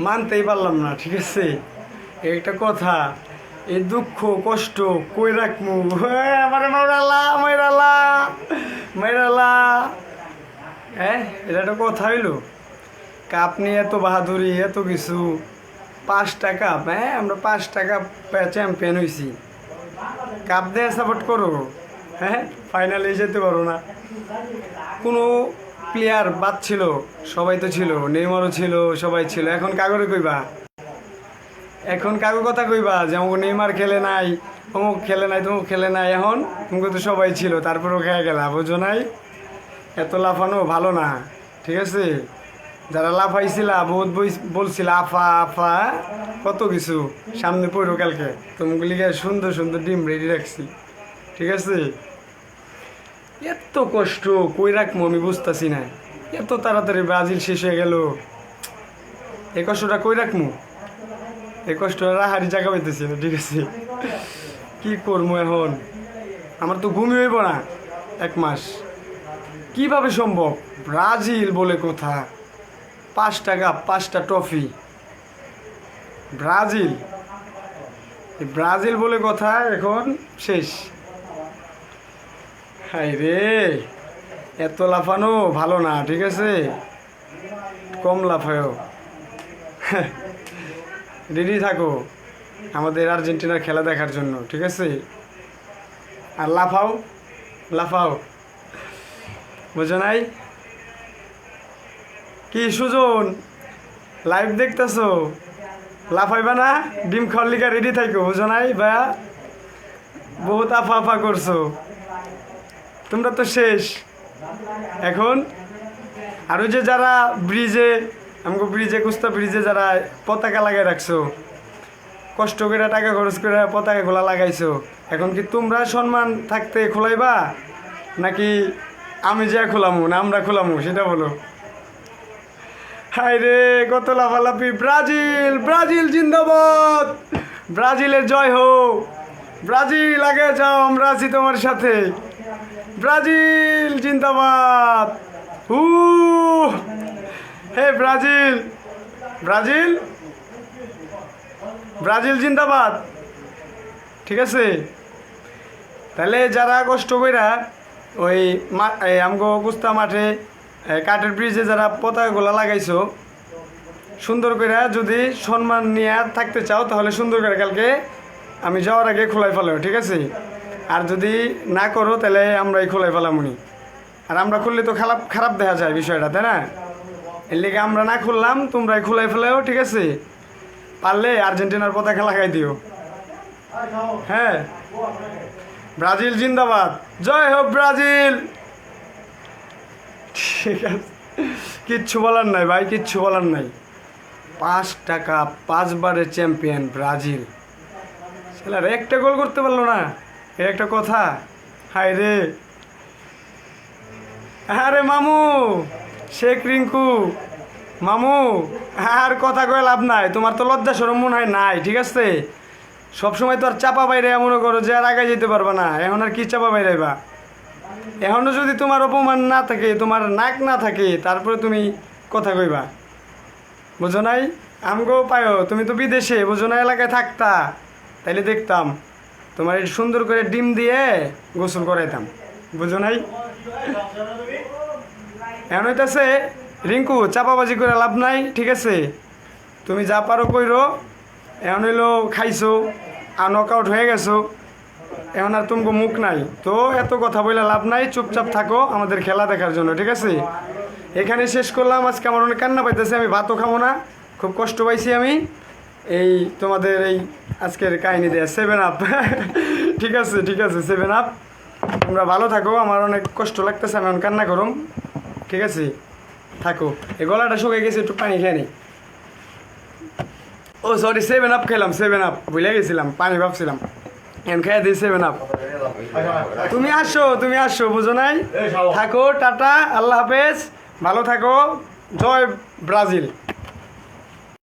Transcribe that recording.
মানতেই পারলাম না, ঠিক আছে? একটা কথা, এই দুঃখ কষ্ট কই রাখমু? আমার মাইরালা মাইরালা মাইরালা। হ্যাঁ, এটা একটা কথা হইলো? কাপ নিয়ে এত বাহাদুরি, এত কিছু, 5টা কাপ। হ্যাঁ, আমরা 5টা কাপ চ্যাম্পিয়ন হয়েছি, কাপ দিয়ে সাপোর্ট করো? হ্যাঁ, ফাইনালে যেতে পারো না। কোনো প্লেয়ার বাদ ছিল? সবাই তো ছিল, নেইমারও ছিল, সবাই ছিল। এখন কাগরে কইবা? এখন কাগর কথা কইবা যে আমাকে নেইমার খেলে নাই, অমুক খেলে নাই, তমুক খেলে নাই? এখন তোমাকে তো সবাই ছিল, তারপরেও খেয়ে গেলা, বুঝো নাই? এত লাফানো ভালো না, ঠিক আছে? যারা লাফাইছিলা, বহুত বলছিলা আফা আফা, কত কিছু সামনে পড়ো কালকে। তোমাগুলিকে সুন্দর সুন্দর ডিম রেডি রাখছি, ঠিক আছে? এত কষ্ট কই রাখবো আমি বুঝতেছি না। এত তাড়াতাড়ি ব্রাজিল শেষ হয়ে গেল, এই কষ্টটা কই রাখবো? এই কষ্ট রাহারি জায়গা পাইতেছি না, ঠিক আছে? কি করবো এখন? আমার তো ঘুমই হইব না 1 মাস। কিভাবে সম্ভব? ব্রাজিল বলে কথা, 5টা কাপ, 5টা ট্রফি। ব্রাজিল, ব্রাজিল বলে কথা এখন শেষ। হাই রে, এত লাফানো ভালো না, ঠিক আছে? কম লাফায়ও। রেডি থাকো আমাদের আর্জেন্টিনার খেলা দেখার জন্য, ঠিক আছে? আর লাফাও লাফাও, বুঝো নাই? কি সুজন, লাইভ দেখতেছো? লাফাইবা না? ডিম খাওয়ার লিগা রেডি থাকো, বুঝো নাই ভাইয়া? বহুত আফা আফা করছো তোমরা, তো শেষ এখন। আর ওই যে যারা ব্রিজে, আমাকে ব্রিজে কুস্তা ব্রিজে যারা পতাকা লাগাই রাখছো, কষ্ট করে টাকা খরচ করে পতাকাগুলা লাগাইছো, এখন কি তোমরা সম্মান থাকতে খোলাইবা, নাকি আমি যা খোলামু না আমরা খোলামু, সেটা বলো। হাই রে, কত লাফালাফি! ব্রাজিল, ব্রাজিল জিন্দাবাদ! ব্রাজিলের জয় হোক! ব্রাজিল আগে যাও, আমরা আছি তোমার সাথে। ব্রাজিল জিন্দাবাদ! হু হে ব্রাজিল, ব্রাজিল, ব্রাজিল জিন্দাবাদ, ঠিক আছে? তাহলে যারা কষ্ট কইরা ওই আমগো কুস্তা মাঠে কাঠের ব্রিজে যারা পতাকাগুলা লাগাইছো, সুন্দর করে যদি সম্মান নিয়ে থাকতে চাও, তাহলে সুন্দর করে কালকে আমি যাওয়ার আগে খোলাই ফেলো, ঠিক আছে? আর যদি না করো, তাহলে আমরাই খোলাই ফেলামুনি। আর আমরা খুললে তো খারাপ খারাপ দেখা যায় বিষয়টা, তাই না? এর লেগে আমরা না খুললাম, তোমরাই খোলাই ফেলাও, ঠিক আছে? পারলে আর্জেন্টিনার পতাকা লাগাই দিও। হ্যাঁ, ব্রাজিল জিন্দাবাদ! জয় হোক ব্রাজিল! ঠিক আছে, কিচ্ছু বলার নাই ভাই, কিচ্ছু বলার নাই। 5টা কাপ, 5বারের চ্যাম্পিয়ন ব্রাজিল, ছেলেরা একটা গোল করতে পারলো না, এর একটা কথা? হাই রে! আরে মামু, শেখ রিঙ্কু মামু, আর কথা কয়ে লাভ নাই। তোমার তো লজ্জা সরম মনে হয় নাই, ঠিক আছে? সবসময় তো আর চাপা বাইরে মনে করো যে আর আগে যেতে পারবা না। এখন আর কি চাপা বাইরাইবা? এখনও যদি তোমার অপমান না থাকে, তোমার নাক না থাকে, তারপরে তুমি কথা কইবা, বুঝো নাই? আমগো পায়ো, তুমি তো বিদেশে, বুঝো না? এলাকায় থাকতা, তাইলে দেখতাম তোমার এই সুন্দর করে ডিম দিয়ে গোসল করাইতাম, বুঝো নাই? এখন হইতাছে রিঙ্কু, চাপাবাজি করে লাভ নাই, ঠিক আছে? তুমি যা পারো কইরো। এখন হইলো খাইছো আর নক আউট হয়ে গেছো, এখন আর তোমাকে মুখ নাই, তো এত কথা বলে লাভ নাই। চুপচাপ থাকো আমাদের খেলা দেখার জন্য, ঠিক আছে? এখানে শেষ করলাম। আজকে আমার অনেক কান্না পাইতেছে, আমি ভাতও খাবো না, খুব কষ্ট পাইছি আমি এই তোমাদের এই আজকের কাহিনী দেয়া। 7 আপ। ঠিক আছে, ঠিক আছে, 7 আপ। তোমরা ভালো থাকো, আমার অনেক কষ্ট লাগতেছে, আমি এখন কান্না করুম, ঠিক আছে? থাকো। এই গলাটা শুকিয়ে গেছে, একটু পানি খেয়ে নি। ও সরি, 7 আপ খেলাম, 7 আপ ভুলে গেছিলাম, পানি ভাবছিলাম। এখন খেয়ে দিই 7 আপ। তুমি আসো, তুমি আসো, বুঝো নাই? থাকো, টাটা, আল্লাহ হাফেজ, ভালো থাকো। জয় ব্রাজিল!